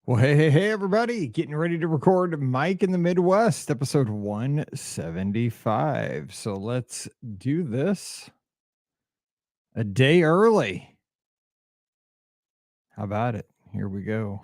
Well, hey, everybody. Getting ready to record Mike in the Midwest, episode 175. So let's do this a day early. How about it? Here we go.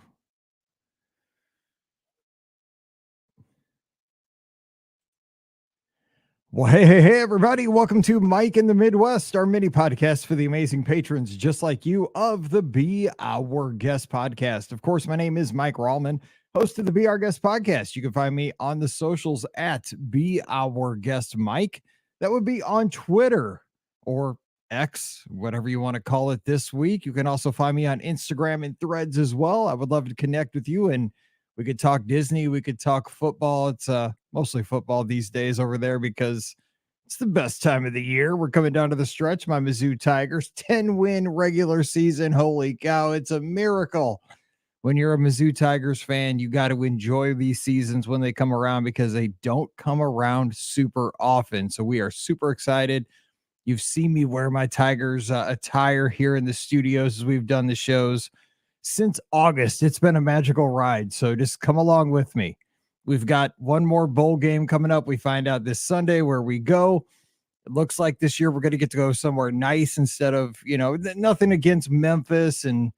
Well, hey, everybody. Welcome to Mike in the Midwest, our mini podcast for the amazing patrons just like you of the Be Our Guest podcast. Of course, my name is Mike Rallman, host of the Be Our Guest podcast. You can find me on the socials at Be Our Guest Mike. That would be on Twitter or X, whatever you want to call it this week. You can also find me on Instagram and Threads as well. I would love to connect with you, and we could talk Disney. We could talk football. It's mostly football these days over there because it's the best time of the year. We're coming down to the stretch. My Mizzou Tigers, 10-win regular season. Holy cow, it's a miracle. When you're a Mizzou Tigers fan, you got to enjoy these seasons when they come around because they don't come around super often. So we are super excited. You've seen me wear my Tigers attire here in the studios as we've done the shows since August. It's been a magical ride. So just come along with me. We've got one more bowl game coming up. We find out this Sunday where we go. It looks like this year we're going to get to go somewhere nice instead of, nothing against Memphis and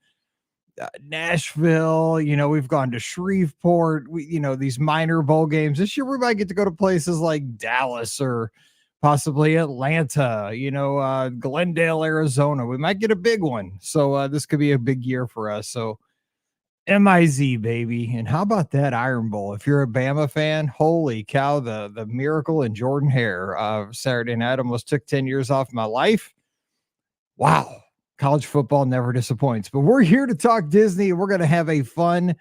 Nashville. We've gone to Shreveport. These minor bowl games. This year we might get to go to places like Dallas or possibly Atlanta, Glendale, Arizona. We might get a big one. So this could be a big year for us. So MIZ, baby. And how about that Iron Bowl? If you're a Bama fan, holy cow, the miracle in Jordan Hare Saturday night almost took 10 years off my life. Wow. College football never disappoints. But we're here to talk Disney. We're going to have a fun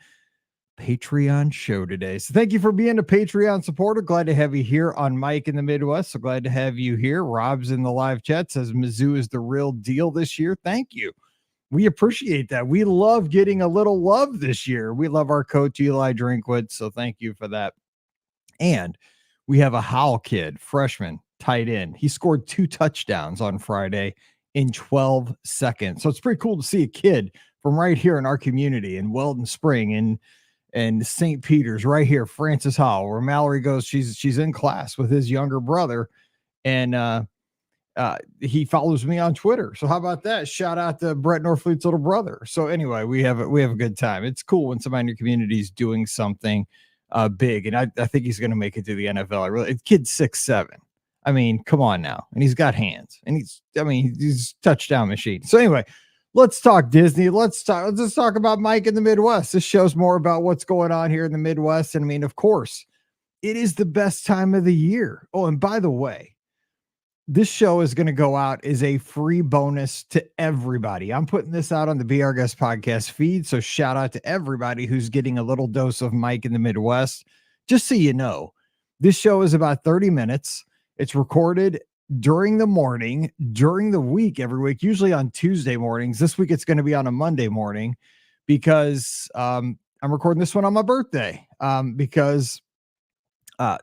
Patreon show today. So thank you for being a Patreon supporter. Glad to have you here on Mike in the Midwest. So glad to have you here. Rob's in the live chat, says Mizzou is the real deal this year. Thank you. We appreciate that. We love getting a little love this year. We love our coach, Eli Drinkwood. So thank you for that. And we have a Howell kid, freshman, tight end. He scored 2 touchdowns on Friday in 12 seconds. So it's pretty cool to see a kid from right here in our community in Weldon Spring and St. Peter's right here, Francis Howell, where Mallory goes. She's in class with his younger brother. And, he follows me on Twitter. So how about that? Shout out to Brett Norfleet's little brother. So anyway, we have a good time. It's cool when somebody in your community is doing something big. And I think he's going to make it to the NFL. Kid's 6'7". I mean, come on now. And he's got hands and he's a touchdown machine. So anyway, let's talk Disney. Let's talk about Mike in the Midwest. This show's more about what's going on here in the Midwest. And I mean, of course, it is the best time of the year. Oh, and by the way, this show is going to go out as a free bonus to everybody. I'm putting this out on the Be Our Guest podcast feed. So shout out to everybody who's getting a little dose of Mike in the Midwest. Just so you know, this show is about 30 minutes. It's recorded during the morning, during the week, every week, usually on Tuesday mornings. This week, it's going to be on a Monday morning because I'm recording this one on my birthday because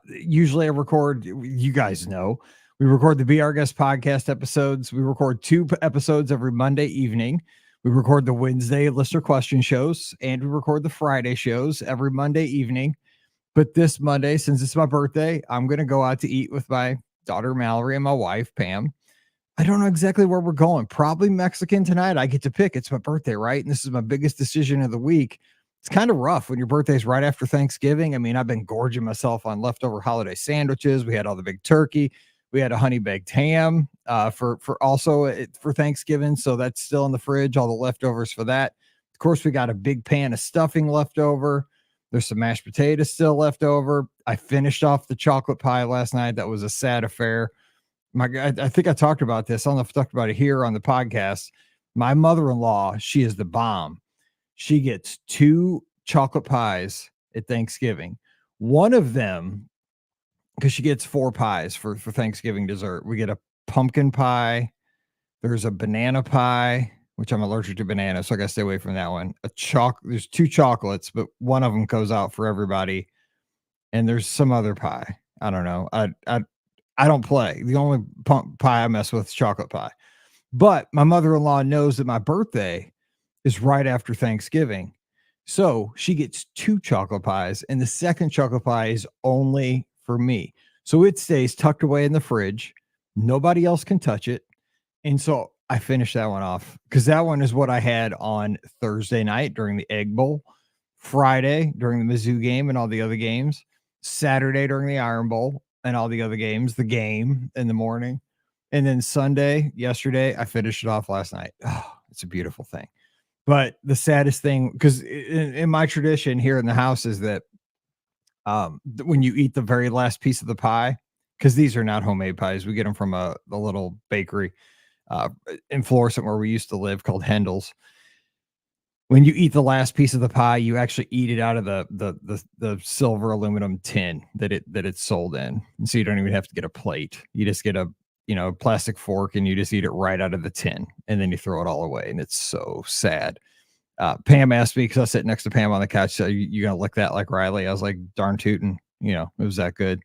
usually I record, you guys know, we record the Be Our Guest podcast episodes. We record 2 episodes every Monday evening. We record the Wednesday listener question shows, and we record the Friday shows every Monday evening. But this Monday, since it's my birthday, I'm going to go out to eat with my daughter, Mallory, and my wife, Pam. I don't know exactly where we're going. Probably Mexican tonight. I get to pick. It's my birthday, right? And this is my biggest decision of the week. It's kind of rough when your birthday's right after Thanksgiving. I mean, I've been gorging myself on leftover holiday sandwiches. We had all the big turkey. We had a honey baked ham for Thanksgiving. So that's still in the fridge, all the leftovers for that. Of course, we got a big pan of stuffing left over. There's some mashed potatoes still left over. I finished off the chocolate pie last night. That was a sad affair. I think I talked about this. I don't know if I talked about it here on the podcast. My mother-in-law, she is the bomb. She gets 2 chocolate pies at Thanksgiving. One of them, because she gets 4 pies for Thanksgiving dessert. We get a pumpkin pie. There's a banana pie, which I'm allergic to bananas, so I got to stay away from that one. There's 2 chocolates, but one of them goes out for everybody. And there's some other pie. I don't know. I don't play. The only pie I mess with is chocolate pie. But my mother-in-law knows that my birthday is right after Thanksgiving. So she gets 2 chocolate pies, and the second chocolate pie is only for me. So it stays tucked away in the fridge. Nobody else can touch it. And so I finished that one off because that one is what I had on Thursday night during the Egg Bowl, Friday during the Mizzou game and all the other games, Saturday during the Iron Bowl and all the other games, the game in the morning. And then Sunday, yesterday, I finished it off last night. Oh, it's a beautiful thing. But the saddest thing, because in my tradition here in the house is that when you eat the very last piece of the pie, because these are not homemade pies, we get them from a little bakery in Florissant where we used to live called Hendel's. When you eat the last piece of the pie, you actually eat it out of the silver aluminum tin that it's sold in. And so you don't even have to get a plate. You just get a plastic fork and you just eat it right out of the tin and then you throw it all away. And it's so sad. Pam asked me because I was sitting next to Pam on the couch. So you gonna lick that like Riley? I was like, darn tootin', it was that good.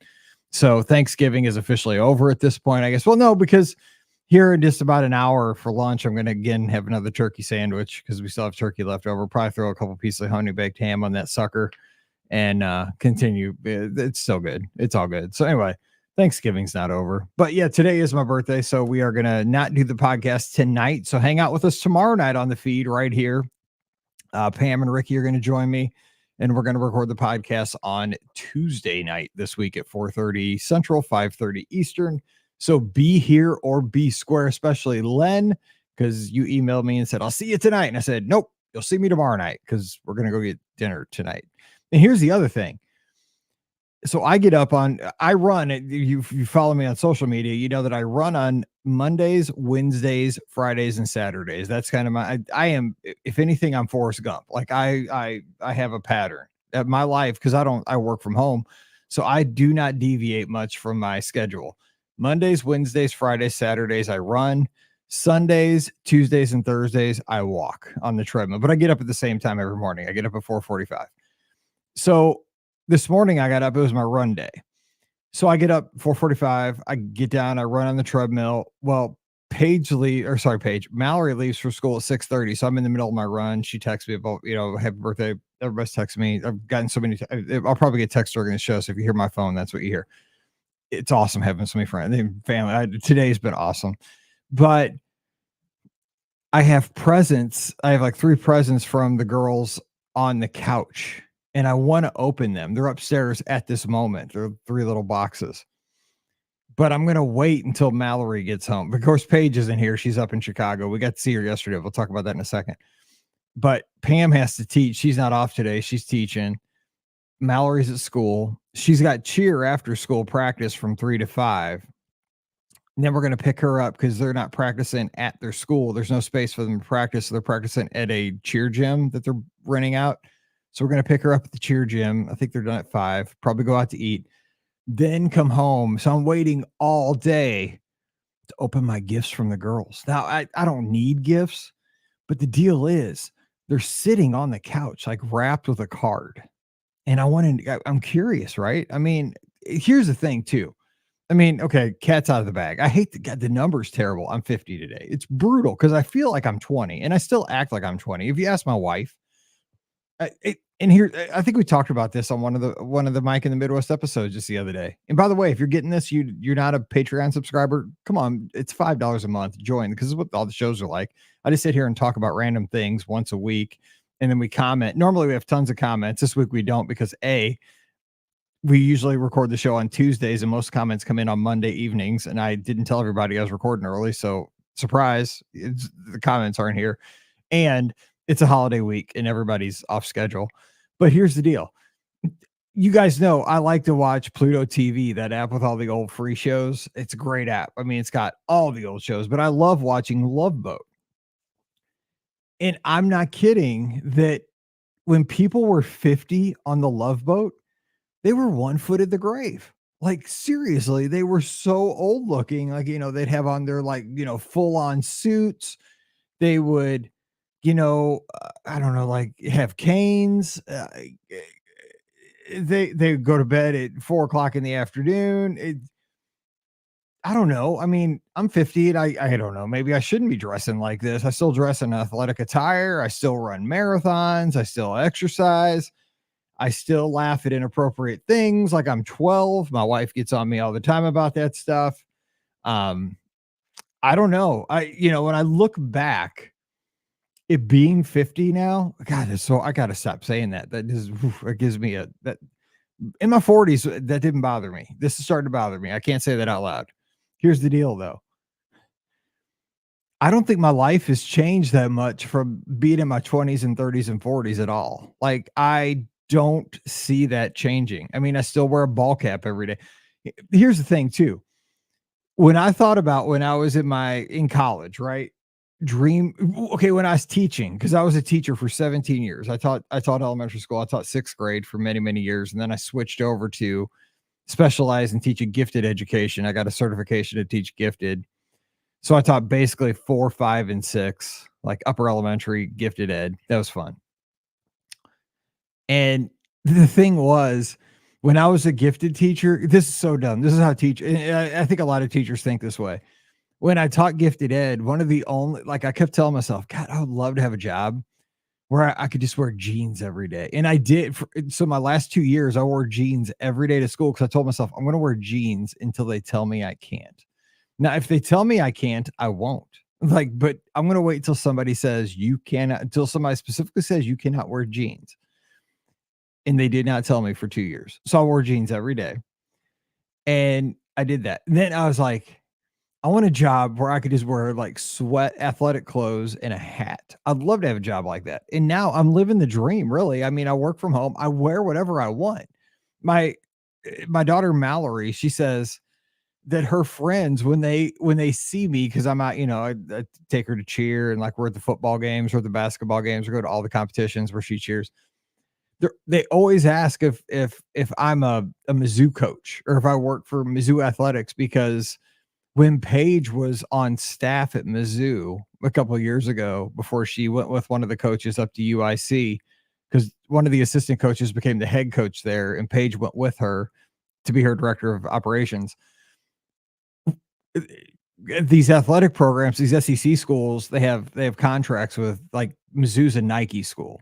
So Thanksgiving is officially over at this point, I guess. Well, no, because here in just about an hour for lunch, I'm going to again have another turkey sandwich because we still have turkey left over. Probably throw a couple pieces of honey baked ham on that sucker and continue. It's still good. It's all good. So anyway, Thanksgiving's not over. But yeah, today is my birthday. So we are going to not do the podcast tonight. So hang out with us tomorrow night on the feed right here. Pam and Ricky are going to join me. And we're going to record the podcast on Tuesday night this week at 4:30 Central, 5:30 Eastern. So be here or be square, especially Len, because you emailed me and said, I'll see you tonight. And I said, nope, you'll see me tomorrow night because we're going to go get dinner tonight. And here's the other thing. So I run, you follow me on social media, you know that I run on Mondays, Wednesdays, Fridays, and Saturdays. That's kind of I am, if anything, I'm Forrest Gump. Like I have a pattern at my life because I work from home. So I do not deviate much from my schedule. Mondays, Wednesdays, Fridays, Saturdays, I run. Sundays, Tuesdays, and Thursdays, I walk on the treadmill, but I get up at the same time every morning. I get up at 4:45. So this morning I got up, it was my run day. So I get up 4:45, I get down, I run on the treadmill. Well, Mallory leaves for school at 6:30. So I'm in the middle of my run. She texts me about, happy birthday. Everybody's texting me. I've gotten so many, I'll probably get text during the show. So if you hear my phone, that's what you hear. It's awesome having so many friends and family. Today's been awesome. But I have presents. I have like 3 presents from the girls on the couch. And I want to open them. They're upstairs at this moment. They're 3 little boxes. But I'm going to wait until Mallory gets home. Of course, Paige isn't here. She's up in Chicago. We got to see her yesterday. We'll talk about that in a second. But Pam has to teach. She's not off today. She's teaching. Mallory's at school. She's got cheer after school practice from 3 to 5. And then we're going to pick her up because they're not practicing at their school. There's no space for them to practice. So they're practicing at a cheer gym that they're renting out. So we're going to pick her up at the cheer gym. I think they're done at 5, probably go out to eat, then come home. So I'm waiting all day to open my gifts from the girls. Now, I don't need gifts, but the deal is they're sitting on the couch, like wrapped with a card. And I'm curious, right? I mean, here's the thing too. I mean, okay, cat's out of the bag. I hate the number's terrible. I'm 50 today. It's brutal because I feel like I'm 20 and I still act like I'm 20. If you ask my wife, and here, I think we talked about this on one of the Mike in the Midwest episodes just the other day. And by the way, if you're getting this, you're not a Patreon subscriber, come on, it's $5 a month. Join, because it's what all the shows are like. I just sit here and talk about random things once a week, and then we comment. Normally, we have tons of comments. This week we don't because we usually record the show on Tuesdays, and most comments come in on Monday evenings. And I didn't tell everybody I was recording early, so surprise, the comments aren't here, and it's a holiday week and everybody's off schedule. But here's the deal. You guys know I like to watch Pluto TV, that app with all the old free shows. It's a great app. I mean, it's got all the old shows, but I love watching Love Boat. And I'm not kidding that when people were 50 on the Love Boat, they were 1 foot in the grave. Like, seriously, they were so old looking. Like, they'd have on their full on suits. They would, I don't know, like have canes. They go to bed at 4:00 in the afternoon. I don't know. I mean, I'm 50 and I don't know. Maybe I shouldn't be dressing like this. I still dress in athletic attire. I still run marathons. I still exercise. I still laugh at inappropriate things like I'm 12. My wife gets on me all the time about that stuff. Um, I don't know. When I look back, it being 50 now, God, it's so I gotta stop saying that. That is it gives me a that in my 40s, that didn't bother me. This is starting to bother me. I can't say that out loud. Here's the deal though. I don't think my life has changed that much from being in my 20s and 30s and 40s at all. Like, I don't see that changing. I mean, I still wear a ball cap every day. Here's the thing, too. When I thought about when I was in college, right? When I was teaching, because I was a teacher for 17 years. I taught elementary school. I taught sixth grade for many, many years. And then I switched over to specialize in teaching gifted education. I got a certification to teach gifted. So I taught basically 4, 5, and 6, like upper elementary gifted ed. That was fun. And the thing was, when I was a gifted teacher, this is so dumb. This is how I think a lot of teachers think this way. When I taught gifted ed, one of the only, like, I kept telling myself, God, I would love to have a job where I could just wear jeans every day. And I did. So my last 2 years, I wore jeans every day to school because I told myself, I'm going to wear jeans until they tell me I can't. Now, if they tell me I can't, I won't. Like, but I'm going to wait until somebody says you cannot, until somebody specifically says you cannot wear jeans. And they did not tell me for 2 years. So I wore jeans every day. And I did that. And then I was like, I want a job where I could just wear like sweat athletic clothes and a hat. I'd love to have a job like that. And now I'm living the dream, really. I mean, I work from home. I wear whatever I want. My daughter Mallory, she says that her friends, when they see me, because I'm out, I take her to cheer, and like we're at the football games or the basketball games or go to all the competitions where she cheers. They always ask if I'm a Mizzou coach or if I work for Mizzou Athletics, because when Paige was on staff at Mizzou a couple of years ago, before she went with one of the coaches up to UIC, because one of the assistant coaches became the head coach there, and Paige went with her to be her director of operations. These athletic programs, these SEC schools, they have contracts with, like, Mizzou's a Nike school.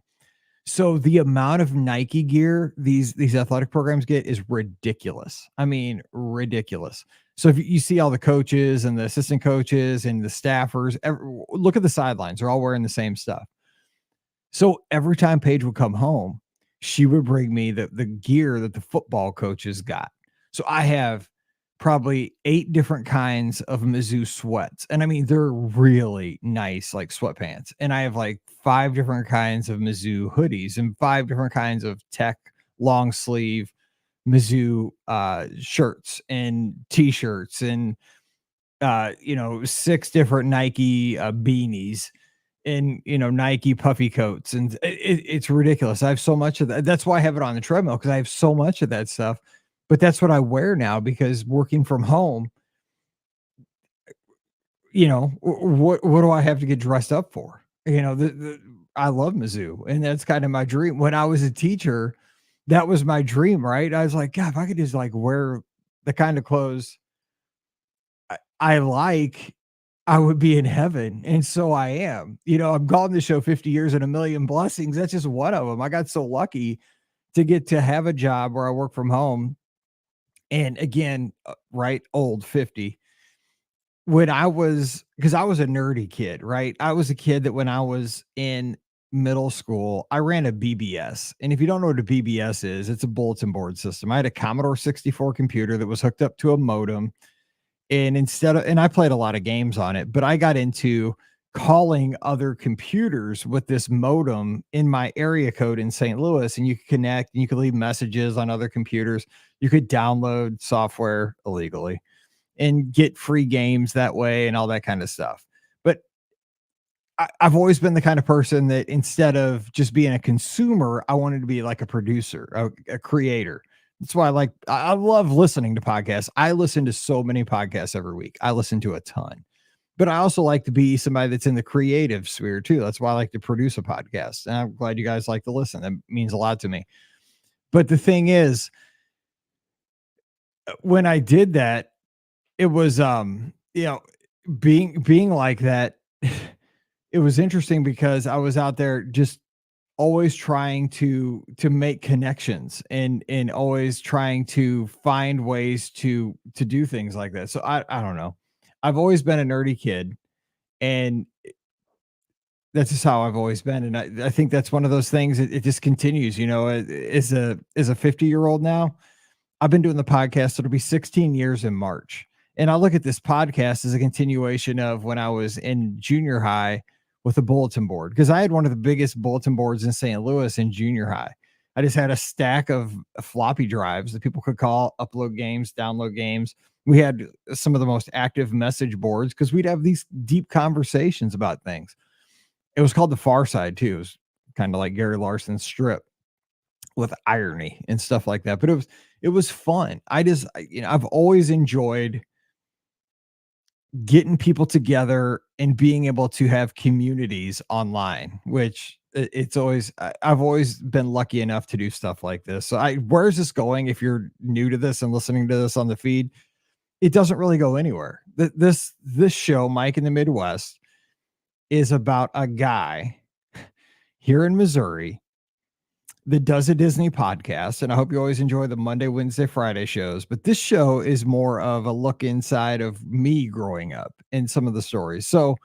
So the amount of Nike gear these athletic programs get is ridiculous. I mean, ridiculous. So if you see all the coaches and the assistant coaches and the staffers, look at the sidelines. They're all wearing the same stuff. So every time Paige would come home, she would bring me the gear that the football coaches got. So I have probably 8 different kinds of Mizzou sweats. And I mean, they're really nice, like sweatpants. And I have like 5 different kinds of Mizzou hoodies and 5 different kinds of tech long sleeve Mizzou shirts and t-shirts and 6 different Nike beanies and Nike puffy coats, and it's ridiculous. I have so much of that. That's why I have it on the treadmill, because I have so much of that stuff. But that's what I wear now, because working from home, what do I have to get dressed up for? I love Mizzou, and that's kind of my dream. When I was a teacher, that was my dream, right? I was like, God, if I could just like wear the kind of clothes I like, I would be in heaven. And so I am. I'm calling the show 50 years and a million blessings. That's just one of them. I got so lucky to get to have a job where I work from home. And again, right, old 50. When because I was a nerdy kid, right? I was a kid that when I was in middle school, I ran a BBS. And if you don't know what a BBS is, it's a bulletin board system. I had a Commodore 64 computer that was hooked up to a modem. And I played a lot of games on it, but I got into calling other computers with this modem in my area code in St. Louis, and you could connect and you could leave messages on other computers. You could download software illegally and get free games that way and all that kind of stuff. But I've always been the kind of person that instead of just being a consumer, I wanted to be like a producer, a creator. That's why I love listening to podcasts. I listen to so many podcasts every week. I listen to a ton, but I also like to be somebody that's in the creative sphere too. That's why I like to produce a podcast. And I'm glad you guys like to listen. That means a lot to me. But the thing is, when I did that, it was, being like that, it was interesting because I was out there just always trying to make connections and always trying to find ways to do things like that. So I don't know. I've always been a nerdy kid, and that's just how I've always been. And I think that's one of those things. It just continues, as a 50-year-old now. I've been doing the podcast. It'll be 16 years in March. And I look at this podcast as a continuation of when I was in junior high with a bulletin board, because I had one of the biggest bulletin boards in St. Louis in junior high. I just had a stack of floppy drives that people could call, upload games, download games. We had some of the most active message boards because we'd have these deep conversations about things. It was called the Far Side too. It was kind of like Gary Larson's Strip with irony and stuff like that. But it was fun. I've always enjoyed getting people together and being able to have communities online, which it's always I've always been lucky enough to do stuff like this. So where's this going? If you're new to this and listening to this on the feed, it doesn't really go anywhere. This show, Mike in the Midwest, is about a guy here in Missouri that does a Disney podcast. And I hope you always enjoy the Monday, Wednesday, Friday shows. But this show is more of a look inside of me growing up and some of the stories. So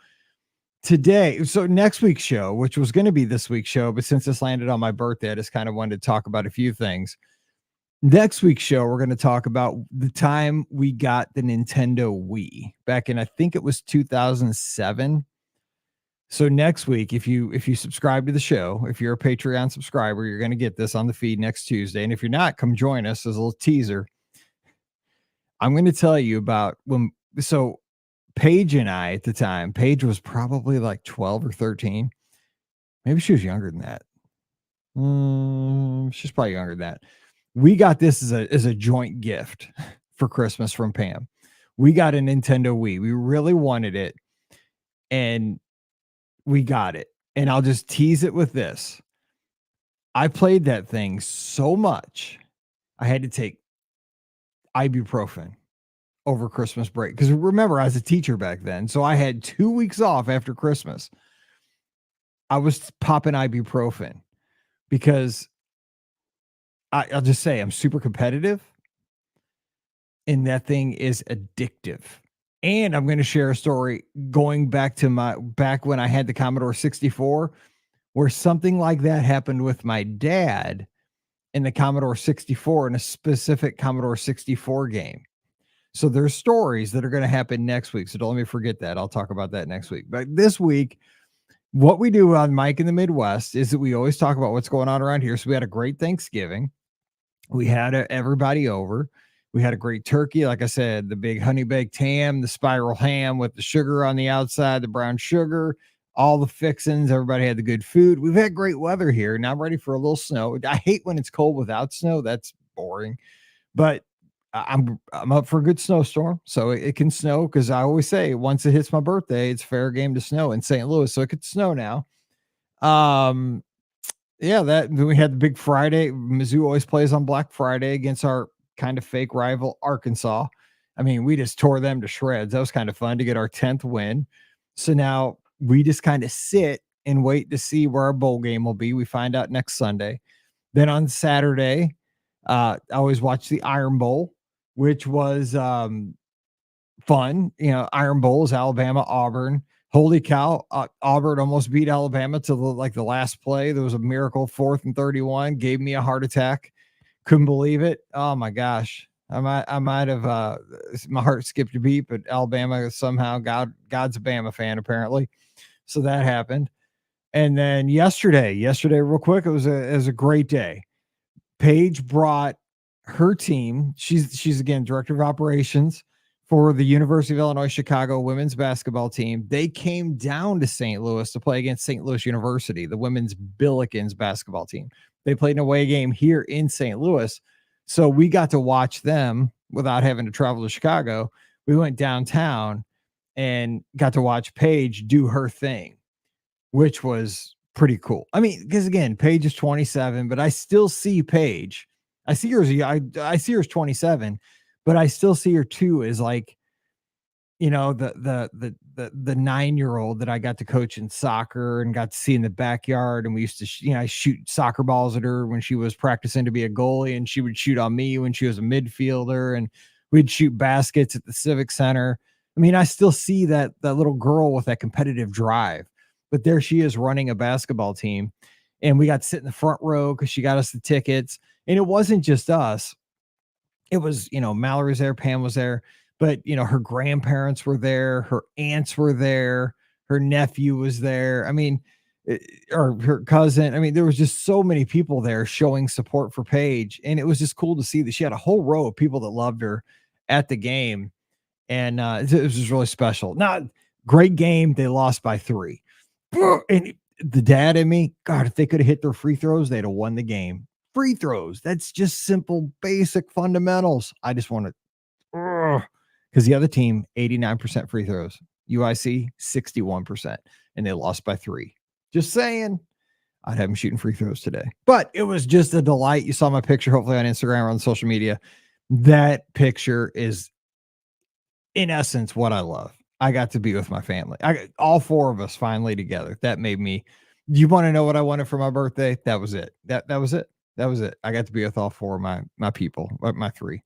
next week's show, which was going to be this week's show, but since this landed on my birthday, I just kind of wanted to talk about a few things. Next week's show, we're going to talk about the time we got the Nintendo Wii back in, I think it was 2007. So next week, if you subscribe to the show, if you're a Patreon subscriber, you're going to get this on the feed next Tuesday. And if you're not, come join us as a little teaser. I'm going to tell you about so Paige and I at the time, Paige was probably like 12 or 13. Maybe she was younger than that. She's probably younger than that. We got this as a joint gift for Christmas from Pam. We got a Nintendo Wii. We really wanted it. And we got it. And I'll just tease it with this. I played that thing so much, I had to take ibuprofen over Christmas break. Because remember, I was a teacher back then. So I had 2 weeks off after Christmas. I was popping ibuprofen because I'll just say I'm super competitive. And that thing is addictive. And I'm going to share a story going back when I had the Commodore 64, where something like that happened with my dad in the Commodore 64 in a specific Commodore 64 game. So there's stories that are going to happen next week. So don't let me forget that. I'll talk about that next week. But this week, what we do on Mike in the Midwest is that we always talk about what's going on around here. So we had a great Thanksgiving. We had everybody over. We had a great turkey. Like I said, the big honey baked ham, the spiral ham with the sugar on the outside, the brown sugar, all the fixings. Everybody had the good food. We've had great weather here. Now I'm ready for a little snow. I hate when it's cold without snow. That's boring. But I'm up for a good snowstorm. So it can snow, because I always say once it hits my birthday, it's fair game to snow in St. Louis. So it could snow now. Yeah, that we had the big Friday. Mizzou always plays on Black Friday against our kind of fake rival Arkansas. I mean, we just tore them to shreds. That was kind of fun to get our 10th win. So now we just kind of sit and wait to see where our bowl game will be. We find out next Sunday. Then on Saturday, I always watch the Iron Bowl, which was fun. Iron Bowl is Alabama, Auburn. Holy cow, Auburn almost beat Alabama to the last play. There was a miracle, 4th and 31, gave me a heart attack. Couldn't believe it. Oh my gosh. I might have my heart skipped a beat, but Alabama somehow, God's a Bama fan apparently. So that happened. And then yesterday real quick, it was a great day. Paige brought her team. She's again director of operations for the University of Illinois Chicago women's basketball team. They came down to St. Louis to play against St. Louis University, the women's Billikens basketball team. They played an away game here in St. Louis. So we got to watch them without having to travel to Chicago. We went downtown and got to watch Paige do her thing, which was pretty cool. I mean, because again, Paige is 27, but I still see Paige. I see her as 27, but I still see her too as like the 9-year-old that I got to coach in soccer and got to see in the backyard. And we used to, I shoot soccer balls at her when she was practicing to be a goalie, and she would shoot on me when she was a midfielder, and we'd shoot baskets at the Civic Center. I mean, I still see that little girl with that competitive drive, but there she is running a basketball team. And we got to sit in the front row because she got us the tickets. And it wasn't just us. It was, Mallory was there, Pam was there, but her grandparents were there, her aunts were there, her nephew was there. I mean, or her cousin. I mean, there was just so many people there showing support for Paige, and it was just cool to see that she had a whole row of people that loved her at the game, and it was just really special. Not great game. They lost by 3, and the dad in me, God, if they could have hit their free throws, they'd have won the game. Free throws. That's just simple, basic fundamentals. I just want to, because the other team, 89% free throws, UIC, 61%, and they lost by 3. Just saying, I'd have them shooting free throws today. But it was just a delight. You saw my picture, hopefully on Instagram or on social media. That picture is, in essence, what I love. I got to be with my family. All 4 of us finally together. That made me. Do you want to know what I wanted for my birthday? That was it. That was it. That was it. I got to be with all 4 of my people, my 3.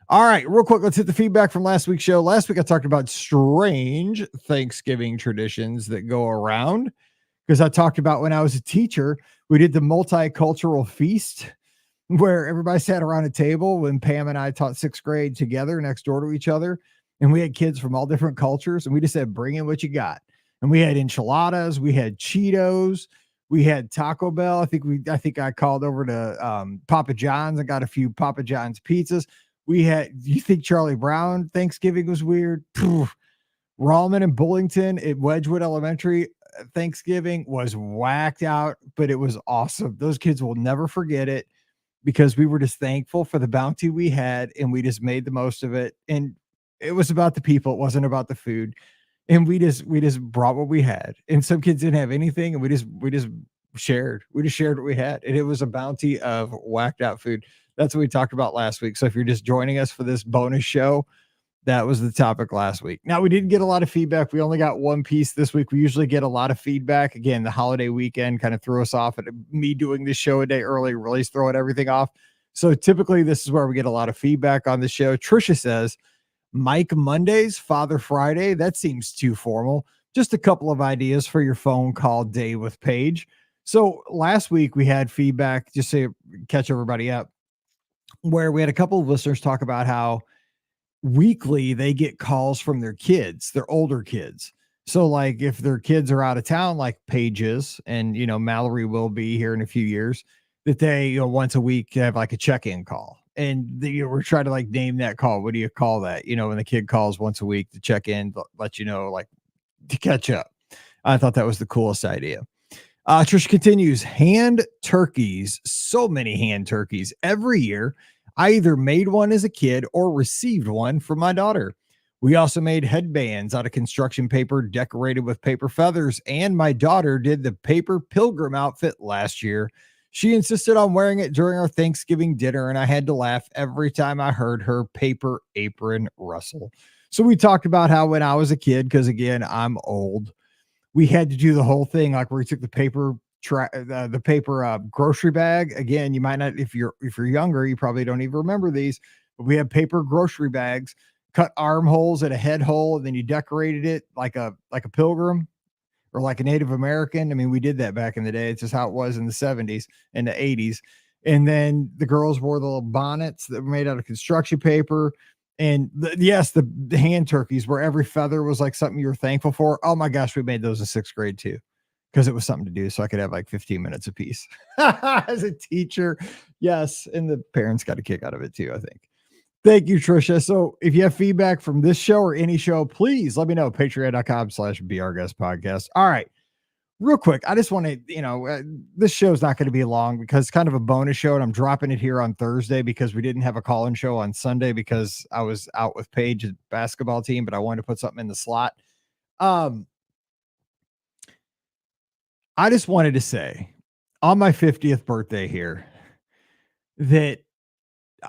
All right, real quick, let's hit the feedback from last week's show. Last week I talked about strange Thanksgiving traditions that go around, because I talked about when I was a teacher, we did the multicultural feast where everybody sat around a table when Pam and I taught 6th grade together next door to each other. And we had kids from all different cultures, and we just said, bring in what you got. And we had enchiladas, we had Cheetos, we had Taco Bell. I think I called over to Papa John's and got a few Papa John's pizzas. We had, you think Charlie Brown Thanksgiving was weird? Rallman and Bullington at Wedgwood Elementary Thanksgiving was whacked out, but it was awesome. Those kids will never forget it, because we were just thankful for the bounty we had, and we just made the most of it. And it was about the people. It wasn't about the food. And we just brought what we had. And some kids didn't have anything, and we just shared. We just shared what we had. And it was a bounty of whacked out food. That's what we talked about last week. So if you're just joining us for this bonus show, that was the topic last week. Now, we didn't get a lot of feedback. We only got one piece this week. We usually get a lot of feedback. Again, the holiday weekend kind of threw us off, at me doing this show a day early, really throwing everything off. So typically this is where we get a lot of feedback on the show. Trisha says, Mike Mondays, Father Friday. That seems too formal. Just a couple of ideas for your phone call day with Paige. So last week we had feedback, just to catch everybody up, where we had a couple of listeners talk about how weekly they get calls from their kids, their older kids. So like if their kids are out of town, like Paige's, and Mallory will be here in a few years, that they once a week have like a check-in call. And we're trying to like name that call. What do you call that? When the kid calls once a week to check in, let you know, like, to catch up. I thought that was the coolest idea. Trish continues, hand turkeys. So many hand turkeys every year. I either made one as a kid or received one from my daughter. We also made headbands out of construction paper decorated with paper feathers, and my daughter did the paper pilgrim outfit last year. She insisted on wearing it during our Thanksgiving dinner, and I had to laugh every time I heard her paper apron rustle. So we talked about how when I was a kid, because again, I'm old, we had to do the whole thing, like where we took the paper grocery bag. Again, you might not, if you're younger, you probably don't even remember these, but we had paper grocery bags, cut armholes at a head hole, and then you decorated it like a pilgrim or like a Native American. I mean, we did that back in the day. It's just how it was in the 70s and the 80s. And then the girls wore the little bonnets that were made out of construction paper. And the hand turkeys where every feather was like something you were thankful for. Oh my gosh, we made those in 6th grade too, because it was something to do. So I could have like 15 minutes apiece as a teacher. Yes. And the parents got a kick out of it too, I think. Thank you, Trisha. So if you have feedback from this show or any show, please let me know. Patreon.com/BRGuestPodcast. All right. Real quick, I just want to, this show is not going to be long because it's kind of a bonus show, and I'm dropping it here on Thursday because we didn't have a call-in show on Sunday because I was out with Paige's basketball team, but I wanted to put something in the slot. I just wanted to say on my 50th birthday here that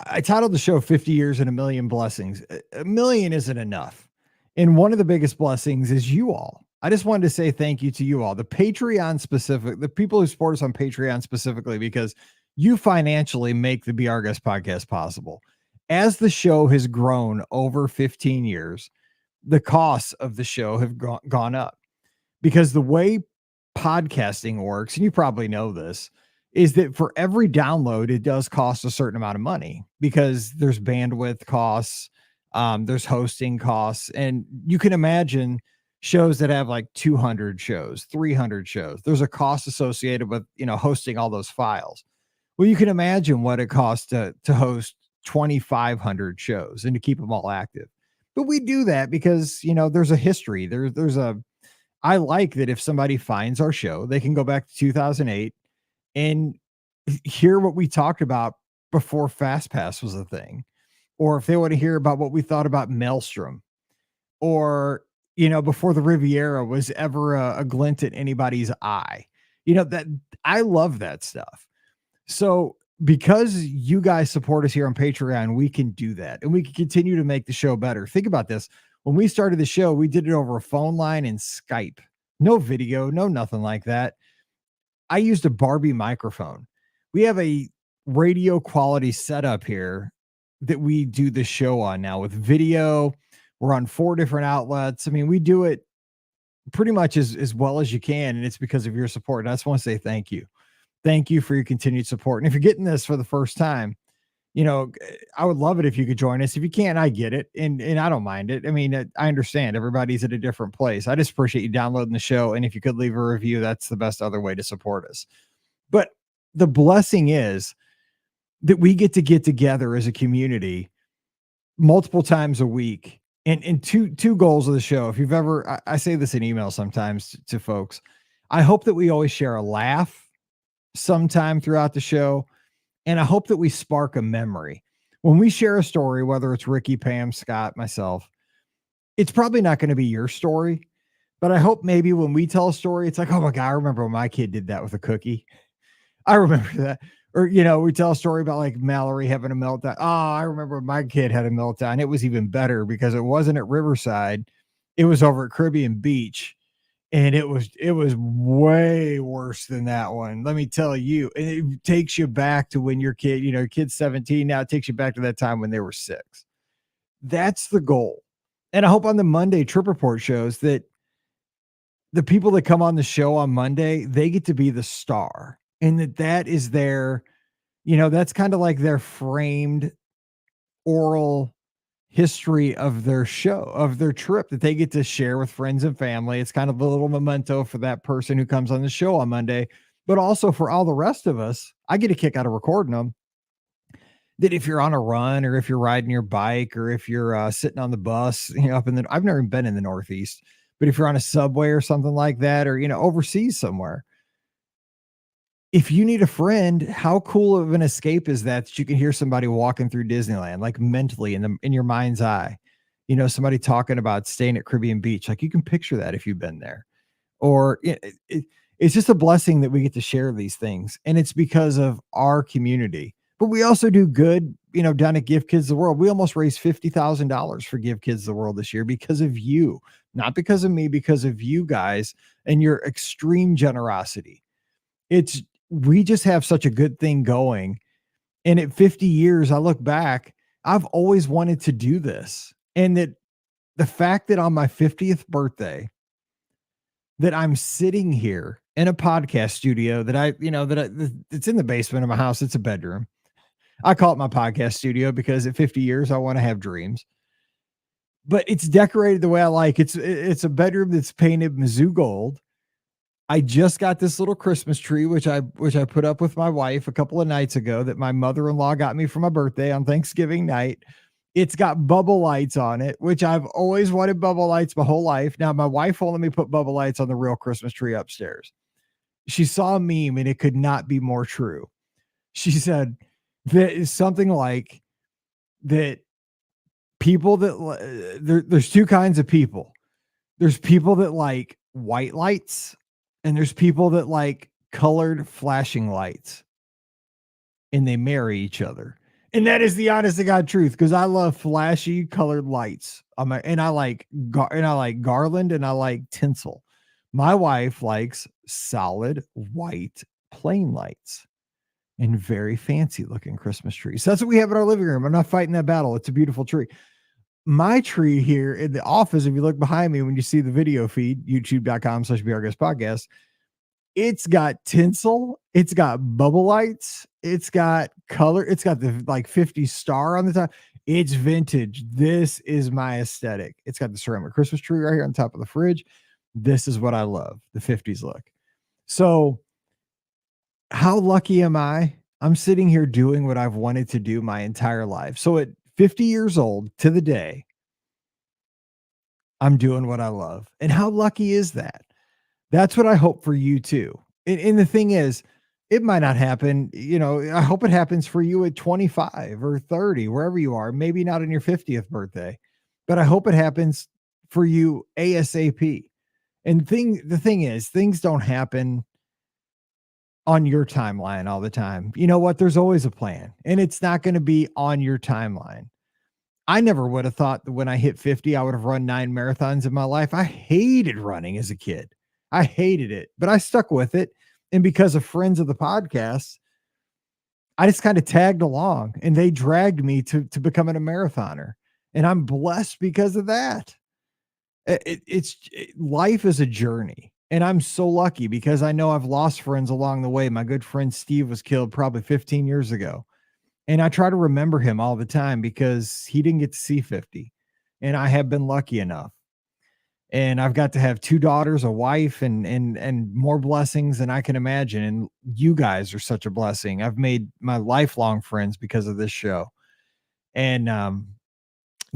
I titled the show 50 Years and a Million Blessings. A million isn't enough. And one of the biggest blessings is you all. I just wanted to say thank you to you all, the Patreon specific, the people who support us on Patreon specifically, because you financially make the Be Our Guest podcast possible. As the show has grown over 15 years, the costs of the show have gone up, because the way podcasting works, and you probably know this, is that for every download, it does cost a certain amount of money, because there's bandwidth costs, there's hosting costs, and you can imagine shows that have like 200 shows, 300 shows. There's a cost associated with, hosting all those files. Well, you can imagine what it costs to host 2,500 shows and to keep them all active. But we do that because, there's a history. I like that if somebody finds our show, they can go back to 2008 and hear what we talked about before FastPass was a thing. Or if they want to hear about what we thought about Maelstrom, or, before the Riviera was ever a glint at anybody's eye, that I love that stuff. So because you guys support us here on Patreon, we can do that, and we can continue to make the show better. Think about this. When we started the show, we did it over a phone line and Skype. No video, no nothing like that. I used a Barbie microphone. We have a radio quality setup here that we do the show on now with video. We're on 4 different outlets. I mean, we do it pretty much as well as you can, and it's because of your support. And I just want to say thank you. Thank you for your continued support. And if you're getting this for the first time, I would love it if you could join us. If you can't, I get it. And I don't mind it. I mean, I understand everybody's at a different place. I just appreciate you downloading the show. And if you could leave a review, that's the best other way to support us. But the blessing is that we get together as a community multiple times a week. And two goals of the show. If you've ever, I say this in email sometimes to folks, I hope that we always share a laugh sometime throughout the show. And I hope that we spark a memory. When we share a story, whether it's Ricky, Pam, Scott, myself, it's probably not going to be your story, but I hope maybe when we tell a story, it's like, oh my God, I remember when my kid did that with a cookie. I remember that. Or, we tell a story about like Mallory having a meltdown. Oh, I remember when my kid had a meltdown. It was even better because it wasn't at Riverside. It was over at Caribbean Beach. And it was way worse than that one. Let me tell you. And it takes you back to when your kid, your kid's 17 now. It takes you back to that time when they were 6. That's the goal. And I hope on the Monday Trip Report shows that the people that come on the show on Monday, they get to be the star, and that is their, that's kind of like their framed oral history of their show, of their trip, that they get to share with friends and family. It's kind of a little memento for that person who comes on the show on Monday, but also for all the rest of us. I get a kick out of recording them. That if you're on a run, or if you're riding your bike, or if you're sitting on the bus, up in I've never been in the Northeast, but if you're on a subway or something like that, or, overseas somewhere, if you need a friend, how cool of an escape is that you can hear somebody walking through Disneyland, like mentally in your mind's eye, somebody talking about staying at Caribbean Beach. Like you can picture that if you've been there. Or it's just a blessing that we get to share these things. And it's because of our community. But we also do good, down at Give Kids the World. We almost raised $50,000 for Give Kids the World this year because of you, not because of me, because of you guys and your extreme generosity. We just have such a good thing going. And at 50 years, I look back, I've always wanted to do this. And that the fact that on my 50th birthday, that I'm sitting here in a podcast studio it's in the basement of my house. It's a bedroom. I call it my podcast studio because at 50 years, I want to have dreams. But it's decorated the way I like. It's a bedroom that's painted Mizzou gold. I just got this little Christmas tree, which I put up with my wife a couple of nights ago, that my mother-in-law got me for my birthday on Thanksgiving night. It's got bubble lights on it, which I've always wanted bubble lights my whole life. Now, my wife won't let me put bubble lights on the real Christmas tree upstairs. She saw a meme and it could not be more true. She said that is something like that. People that there's 2 kinds of people. There's people that like white lights, and there's people that like colored flashing lights, and they marry each other. And that is the honest to God truth, because I love flashy colored lights. And I like garland, and I like tinsel. My wife likes solid white plain lights and very fancy looking Christmas trees. That's what we have in our living room. I'm not fighting that battle. It's a beautiful tree. My tree here in the office, if you look behind me, when you see the video feed, youtube.com/BRGuestPodcast, it's got tinsel, it's got bubble lights, it's got color, it's got the like 50 star on the top. It's vintage. This is my aesthetic. It's got the ceramic Christmas tree right here on top of the fridge. This is what I love, the 50s look. So, how lucky am I? I'm sitting here doing what I've wanted to do my entire life. So, at 50 years old to the day, I'm doing what I love. And how lucky is that? That's what I hope for you too. And the thing is, it might not happen. I hope it happens for you at 25 or 30, wherever you are. Maybe not on your 50th birthday, but I hope it happens for you ASAP. And the thing is, things don't happen on your timeline all the time. You know what? There's always a plan, and it's not going to be on your timeline. I never would have thought that when I hit 50, I would have run 9 marathons in my life. I hated running as a kid. I hated it, but I stuck with it. And because of friends of the podcast, I just kind of tagged along, and they dragged me to becoming a marathoner. And I'm blessed because of that. Life is a journey. And I'm so lucky because I know I've lost friends along the way. My good friend Steve was killed probably 15 years ago. And I try to remember him all the time because he didn't get to see 50. And I have been lucky enough. And I've got to have 2 daughters, a wife, and more blessings than I can imagine. And you guys are such a blessing. I've made my lifelong friends because of this show. And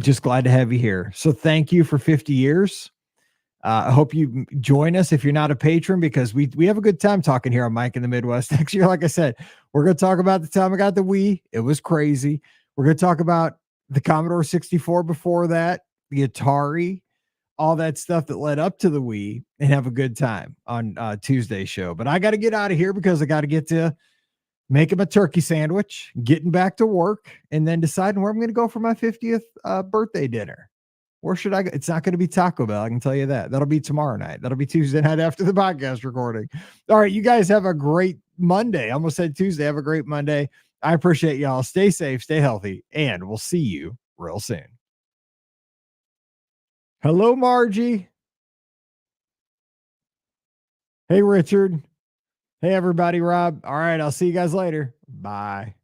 just glad to have you here. So thank you for 50 years. I hope you join us if you're not a patron, because we have a good time talking here on Mike in the Midwest. Next year, like I said, we're going to talk about the time I got the Wii. It was crazy. We're going to talk about the Commodore 64 before that, the Atari, all that stuff that led up to the Wii, and have a good time on Tuesday's show. But I got to get out of here because I got to get to making a turkey sandwich, getting back to work, and then deciding where I'm going to go for my 50th birthday dinner. Where should I go? It's not going to be Taco Bell. I can tell you that. That'll be tomorrow night. That'll be Tuesday night after the podcast recording. All right. You guys have a great Monday. I almost said Tuesday. Have a great Monday. I appreciate y'all. Stay safe, stay healthy, and we'll see you real soon. Hello, Margie. Hey, Richard. Hey, everybody. Rob. All right. I'll see you guys later. Bye.